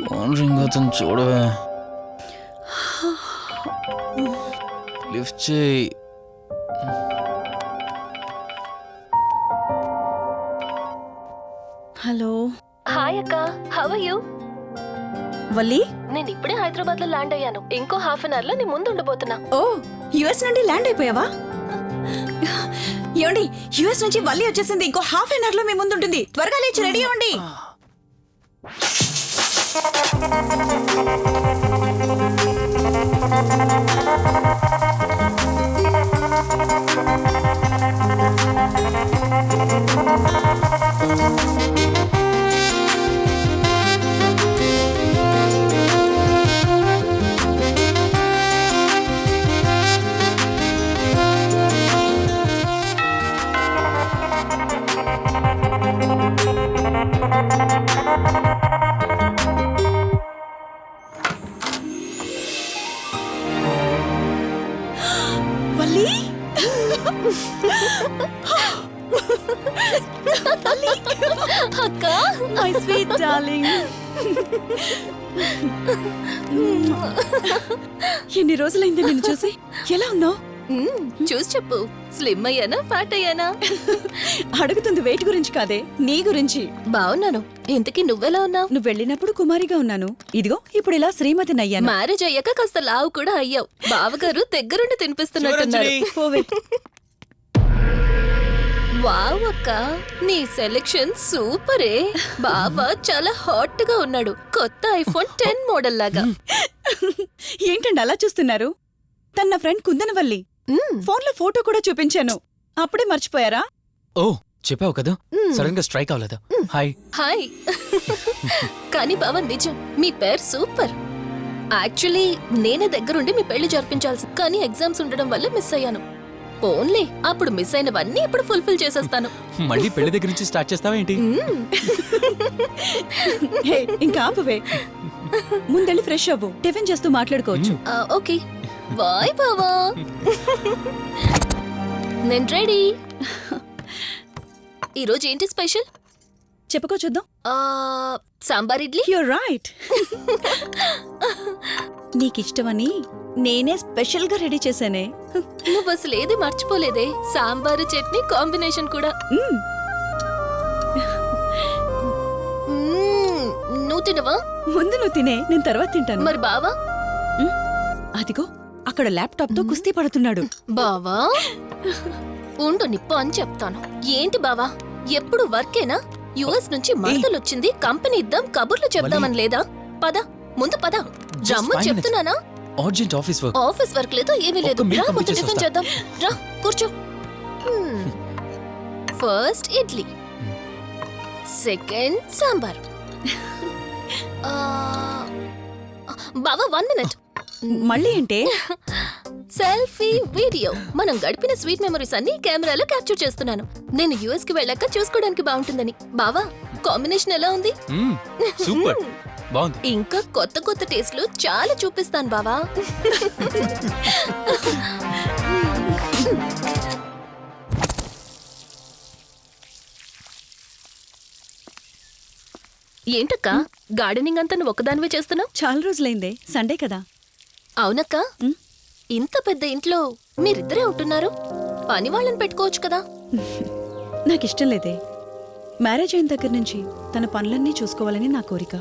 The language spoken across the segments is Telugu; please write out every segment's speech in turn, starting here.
ఫోన్ రింగ్ అవుతుంది చూడవే. లిఫ్ట్ చేయి. హలో. హాయ్ అక్క, హౌ ఆర్ యు? వల్లి, నేను ఇప్పుడే హైదరాబాద్ లో ల్యాండ్ అయ్యాను. ఇంకో హాఫ్ అన్ అవర్ లో నీ ముందు ఉండబోతున్నా. ఓ యుఎస్ నుండి ల్యాండ్ అయిపోయావా? ఏమండి, యుఎస్ నుంచి వల్లి వచ్చేసింది. ఇంకో హాఫ్ అన్ అవర్ లో మీ ముందు ఉంటుంది. త్వరగా లేచి రెడీ అవ్వండి. వల్లి, అక్క, మై స్వీట్ డార్లింగ్. ఎన్ని రోజులైంది నిన్ను చూసి. ఎలా ఉన్నావు? చూసి చెప్పు. స్లిమ్ అయ్యానా, ఫ్యాట్ అయ్యానా? అడుగుతుంది వెయిట్ గురించి కాదే, నీ గురించి. బాగున్నాను. ఇంతకీ నువ్వెలా ఉన్నావు? నువ్వు వెళ్ళినప్పుడు కుమారిగా ఉన్నాను. ఇదిగో ఇప్పుడు ఇలా శ్రీమతిని అయ్యాను. మ్యారేజ్ అయ్యాక కాస్త లావు కూడా అయ్యావు. బావగారు దగ్గరుండి తినిపిస్తున్నట్టున్నారు. పోవే. వావ్ అక్క, నీ సెలెక్షన్ సూపరే. బావ చాలా హాట్ గా ఉన్నాడు. కొత్త ఐఫోన్ 10 మోడల్ లాగా. ఏంటండి అలా చూస్తున్నారు? తన నా ఫ్రెండ్ కుందనవల్లి. ఫోన్ లో ఫోటో కూడా చూపించాను. అప్పుడే మర్చిపోయారా? ఓ చెప్పావు కదా, సడన్ గా స్ట్రైక్ అవ్వలేదు. హాయ్. హాయ్. కానీ బావ నిజం, మీ పేరు సూపర్. యాక్చువల్లీ నేనే దగ్గరుండి మీ పెళ్లి జరిపించాల్సి, కానీ ఎగ్జామ్స్ ఉండడం వల్ల మిస్ అయ్యాను. పోన్లే, అప్పుడు మిస్ అయినవన్నీ ఇప్పుడు ఫుల్ఫిల్ చేసేస్తాను. మళ్ళీ పెళ్లి దగ్గర నుంచి స్టార్ట్ చేస్తావా ఏంటి? హే, ఇంకా ఆపువే. ముందెళ్ళి ఫ్రెష్ అవ్వు. టిఫిన్ చేస్తూ మాట్లాడుకోవచ్చు. ఓకే బాయ్ బావా. నేను రెడీ. ఈరోజు ఏంటి స్పెషల్? చెప్పుకో చూద్దాం. సాంబార్ ఇడ్లీ. You're right. నీకిష్టమని నేనే స్పెషల్ గా రెడీ చేశానే. నువ్వు అసలు ఏది మర్చిపోలేదే. సాంబారు చట్నీ కాంబినేషన్ కూడా. నువ్వు తినవా? ముందు నువ్వు తినే, నేను తర్వాత తింటాను. మరి బావా? అదిగో అక్కడ ల్యాప్టాప్ తో కుస్తీ పడుతున్నాడు. బావా ఉండు, నిప్పు అని చెప్తాను. ఏంటి బావా, ఎప్పుడు వర్కేనా? యుఎస్ నుంచి మరదలొచ్చింది, కంపెనీ ఇద్దాం, కబుర్లు చెప్దామని లేదా? పద ముందు పద. రమ్ము చెప్తున్నానా? Urgent office work. Office work లేదు, ఏమీ లేదు. రా ముందు టిఫిన్ చేద్దాం. రా కూర్చో. First idli, second sambar. బావా 1 మినిట్. మళ్ళీ అంటే? Selfie video. మనం గడిపిన స్వీట్ మెమరీస్ అన్ని కెమెరాలో క్యాప్చర్ చేస్తున్నాను. నేను యుఎస్ కి వెళ్ళాక చూసుకోవడానికి బాగుంటుందని. బావా కాంబినేషన్ ఎలా ఉంది? సూపర్, బాగుంది. ఇంకా కొత్త కొత్త టేస్ట్లు చాలా చూపిస్తాను బావా. ఏంటక్క, గార్డెనింగ్ అంతా నువ్వు ఒక్కదానివే చేస్తున్నావు? చాలా రోజులైందే, సండే కదా. అవునక్క, ఇంత పెద్ద ఇంట్లో మీరిద్దరే ఉంటున్నారు. పని వాళ్ళని పెట్టుకోవచ్చు కదా. నాకిష్టం లేదే. మ్యారేజ్ అయిన దగ్గర నుంచి తన పనులన్నీ చూసుకోవాలని నా కోరిక.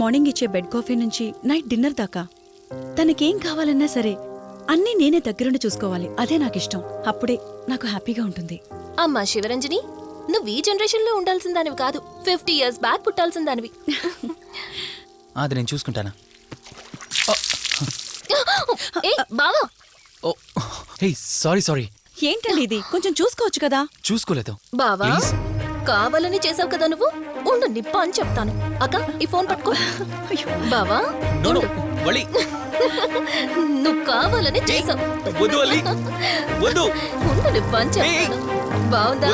మార్నింగ్ ఇచ్చే బెడ్ కాఫీ నుంచి నైట్ డిన్నర్ దాకా తనకేం కావాలన్నా సరే అన్నీ నేనే దగ్గరుండి చూసుకోవాలి. అదే నాకిష్టం. అప్పుడే నాకు హ్యాపీగా ఉంటుంది. అమ్మా శివరంజని, నువ్వు ఈ జనరేషన్ లో ఉండాల్సిన దానివి కాదు. 50 years బ్యాక్ పుట్టాల్సిన దానివి. అది నేను చూసుకుంటానా? బావా. Hey sorry. ఏంటండి ఇది? కొంచెం చూసుకోవచ్చు కదా. చూసుకోలేదు బావా, కావాలని చేసావు కదా నువ్వు. ఉండు, నిప్ప అని చెప్తాను. అక్క ఈ ఫోన్ పట్టుకో. బావా నువ్వు కావాలని చేసావు. ఉండు, నిప్ప అని చెప్తాను. బావుందా?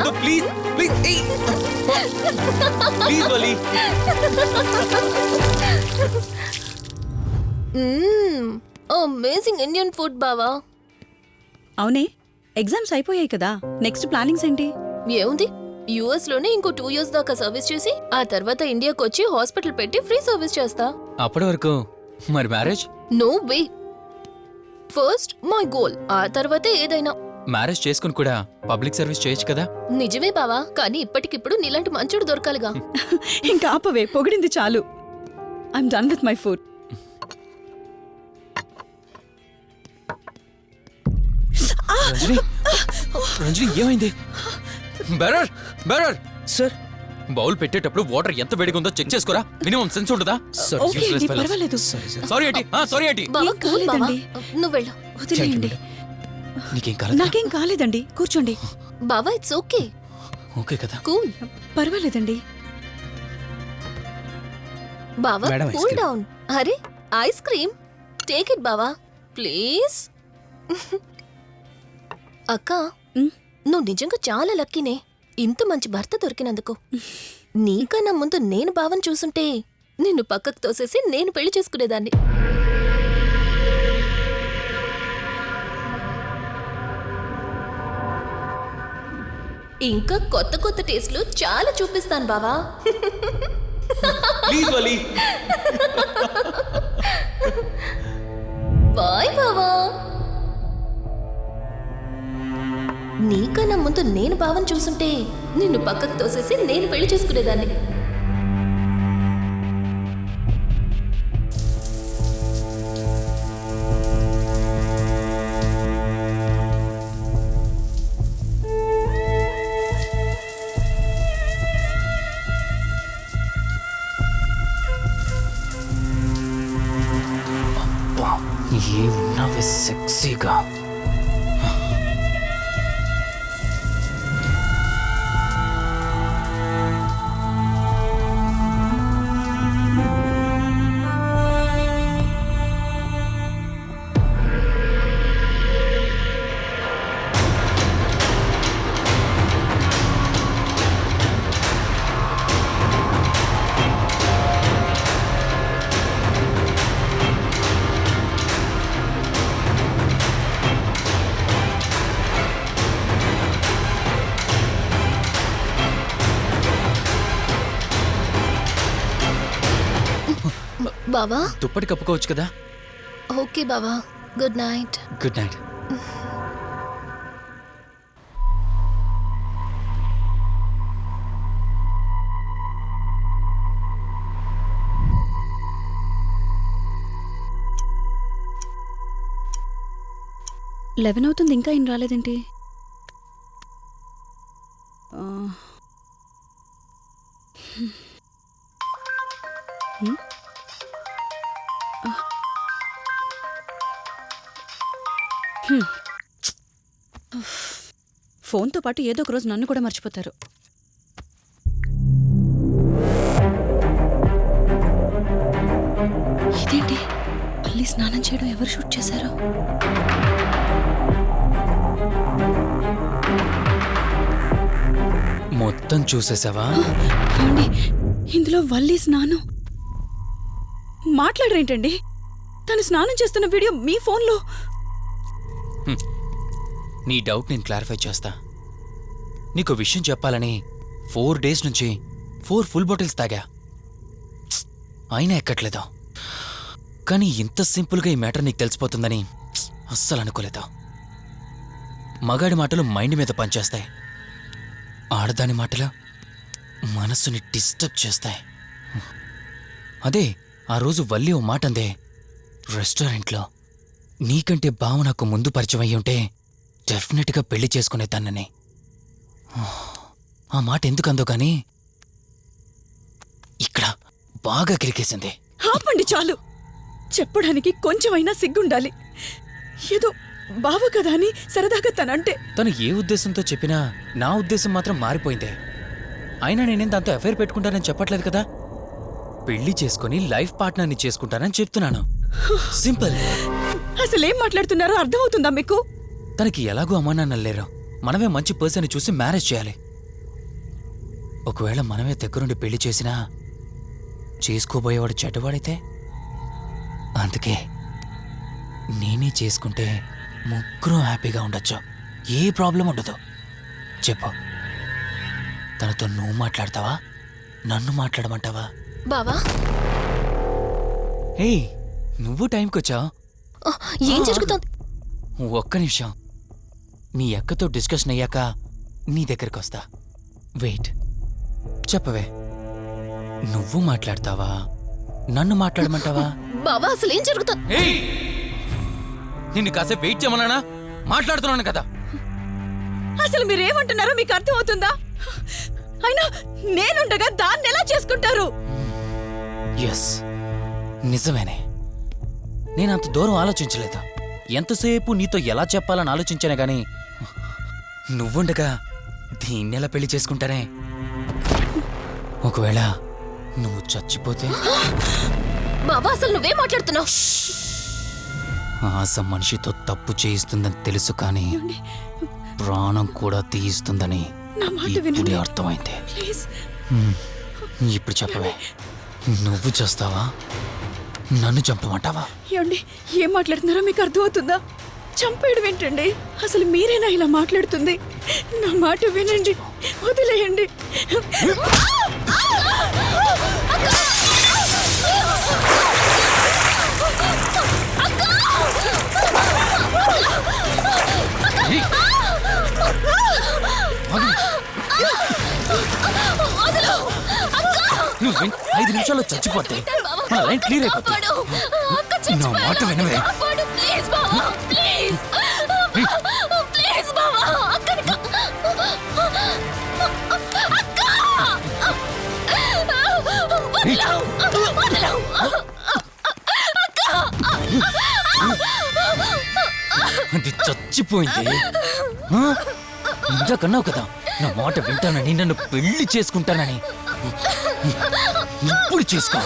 అమేజింగ్ ఇండియన్ ఫుడ్ బావా. అవునే, ఎగ్జామ్స్ అయిపోయాయి కదా. నెక్స్ట్ ప్లానింగ్స్ ఏంటి? ఏముంది, యుఎస్ లోనే ఇంకో 2 years దాకా సర్వీస్ చేసి ఆ తర్వాత ఇండియాకి వచ్చి హాస్పిటల్ పెట్టి ఫ్రీ సర్వీస్ చేస్తా. అప్పటి వరకు మరి marriage? No way. First my goal, ఆ తర్వాతే ఏదైనా. మ్యారేజ్ చేసుకుని కూడా పబ్లిక్ సర్వీస్ చేయొచ్చు కదా? నిజమే బావా, కానీ ఇప్పటికిప్పుడు నీలాంటి మంచోడు దొరకాలిగా. ఇంకా ఆపవే, పొగిడింది చాలు. I'm done with my food. Ranjani, Ranjani ఏమైంది? బెరర్ బెరర్ సార్ బౌల్ పెట్టేటప్పుడు వాటర్ ఎంత వేడిగా ఉందో చెక్ చేసుకోరా. మినిమం సెన్స్ ఉంటుందా? ఓకే అండి, పర్వాలేదు. సారీ ఏంటి? సారీ ఏంటి? బావా ఏం కూల్ బావా, కాలేదండి. నువ్వు వెళ్ళు. వదిలేయండి. నీకేం కాలేదు? నాకేం కాలేదండి, కూర్చోండి. బావా ఇట్స్ ఓకే, ఓకే కదా? కూల్. పర్వాలేదండి. బావా madam, ice cool cream. Down. అరే ఐస్ క్రీమ్, టేక్ ఇట్ బావా ప్లీజ్. అక్క, ఉమ్, నువ్వు నిజంగా చాలా లక్కీనే, ఇంత మంచి భర్త దొరికినందుకు. నీకన్నా ముందు నేను బావని చూసుంటే నిన్ను పక్కకు తోసేసి నేను పెళ్లి చేసుకునేదాన్ని. ఇంకా కొత్త కొత్త టేస్ట్లు చాలా చూపిస్తాను బావా. Please Vali. బాయ్ బావా. నీకన్నా ముందు నేను బావని చూసుంటే నిన్ను పక్కకు తోసేసి నేను పెళ్లి చేసుకునేదాన్ని. ఏమున్నావే సెక్సీగా. బావా దుప్పటి కప్పుకోవచ్చు కదా? ఓకే బావా, good night. Good night. Eleven అవుతుంది, ఇంకా ఏం రాలేదేంటి? ఆ, హ్మ్. ఆ. హ్మ్. ఫోన్తో పాటు ఏదో ఒక రోజు నన్ను కూడా మర్చిపోతారు. ఇదేంటి, మళ్ళీ స్నానం చేయడం ఎవరు షూట్ చేశారు? మొత్తం చూసేసావా? ఏమండి, ఇందులో వల్లి స్నానం మాట్లాడరేంటండి? తను స్నానం చేస్తున్న వీడియో మీ ఫోన్లో. నీ డౌట్ నేను క్లారిఫై చేస్తా. నీకు విషయం చెప్పాలని 4 days నుంచి 4 full బాటిల్స్ తాగా, అయినా ఎక్కట్లేదు. కానీ ఇంత సింపుల్గా ఈ మ్యాటర్ నీకు తెలిసిపోతుందని అస్సలు అనుకోలేదు. మగాడి మాటలు మైండ్ మీద పనిచేస్తాయి, ఆడదాని మాటలు మనస్సుని డిస్టర్బ్ చేస్తాయి. అదే ఆ రోజు వల్లి ఓ మాట అందే రెస్టారెంట్లో, నీకంటే బావ నాకు ముందు పరిచయం అయ్యి ఉంటే డెఫినెట్గా పెళ్లి చేసుకునేదాన్నని. ఆ మాట ఎందుకు అందో కానీ ఇక్కడ బాగా కిరికేసింది. ఆపండి చాలు, చెప్పడానికి కొంచెమైనా సిగ్గుండాలి. ఏదో బావ కదా అని సరదాగా తనంటే. తను ఏ ఉద్దేశంతో చెప్పినా నా ఉద్దేశం మాత్రం మారిపోయిందే. అయినా నేనేం దాంతో అఫైర్ పెట్టుకుంటానని చెప్పట్లేదు కదా. పెళ్లి చేసుకుని లైఫ్ పార్ట్నర్ని చేసుకుంటానని చెప్తున్నాను. సింపుల్. అసలేం మాట్లాడుతున్నారో అర్థమవుతుందా మీకు? తనకి ఎలాగో అమ్మానాన్నలు లేరు, మనమే మంచి పర్సన్ని చూసి మ్యారేజ్ చేయాలి. ఒకవేళ మనమే దగ్గరుండి పెళ్లి చేసినా చేసుకోబోయేవాడు చెడ్డవాడైతే, అందుకే నేనే చేసుకుంటే ముగ్గురం హ్యాపీగా ఉండొచ్చు, ఏ ప్రాబ్లం ఉండదు. చెప్పు. అసలేం మాట్లాడుతున్నారో అర్థమవుతుందా మీకు? తను స్నానం చేస్తున్న వీడియో మీ ఫోన్లో. నీ డౌట్ నేను క్లారిఫై చేస్తా. నీకు విషయం చెప్పాలని 4 days నుంచి 4 full బాటిల్స్ తాగా, అయినా ఎక్కట్లేదు. తనతో నువ్వు మాట్లాడతావా నన్ను మాట్లాడమంటావా? బావా హే, నువ్వు టైంకొచ్చావు. ఆ, ఏం జరుగుతోంది? ఒక్క నిమిషం. మీ అక్కతో డిస్కషన్ అయ్యాక నీ దగ్గరికి వస్తా. వెయిట్, చెప్పవే, నువ్వు మాట్లాడతావా నన్ను మాట్లాడమంటావా? బావా అసలు ఏం జరుగుతోంది? ఏయ్! నిన్ను కాసేపు వెయిట్ చేయమన్నానా? మాట్లాడుతున్నాను కదా. అసలు మీరేమంటున్నారో మీకు అర్థమవుతుందా? అయినా నేనుండగా దాన్ని ఎలా చేసుకుంటారు? ఎస్, నిజమేనే. నేనంత దూరం ఆలోచించలేదు. ఎంతసేపు నీతో ఎలా చెప్పాలని ఆలోచించానే గాని నువ్వుండగా దీన్నెలా పెళ్లి చేసుకుంటానే? ఒకవేళ నువ్వు చచ్చిపోతే? బావా అసలు నువ్వేం మాట్లాడుతున్నావు? ఆశ మనిషితో తప్పు చేయిస్తుందని తెలుసు కానీ ప్రాణం కూడా తీయిస్తుందని నా మాట ఇప్పుడే వినండి అర్థమైంది. ప్లీజ్. ఇప్పుడు చెప్పవే, నువ్వు చేస్తావా నన్ను చంపమంటావా? ఏమండి, ఏం మాట్లాడుతున్నారో మీకు అర్థమవుతుందా? చంపేయడం ఏంటండి? అసలు మీరేనా ఇలా మాట్లాడుతుంది? నా మాట వినండి, వదిలేయండి. నువ్వు 5 నిమిషాల్లో చచ్చిపోతే మన లైన్ క్లియర్ అయిపోతుంది. నా మాట వినవే. ప్లీజ్ బావా, ప్లీజ్ ప్లీజ్ బావా, అక్కని అది చచ్చిపోయింది. ఇందాకన్నావు కదా నా మాట వింటానని, నన్ను పెళ్లి చేసుకుంటానని. ఇప్పుడు చేసుకో.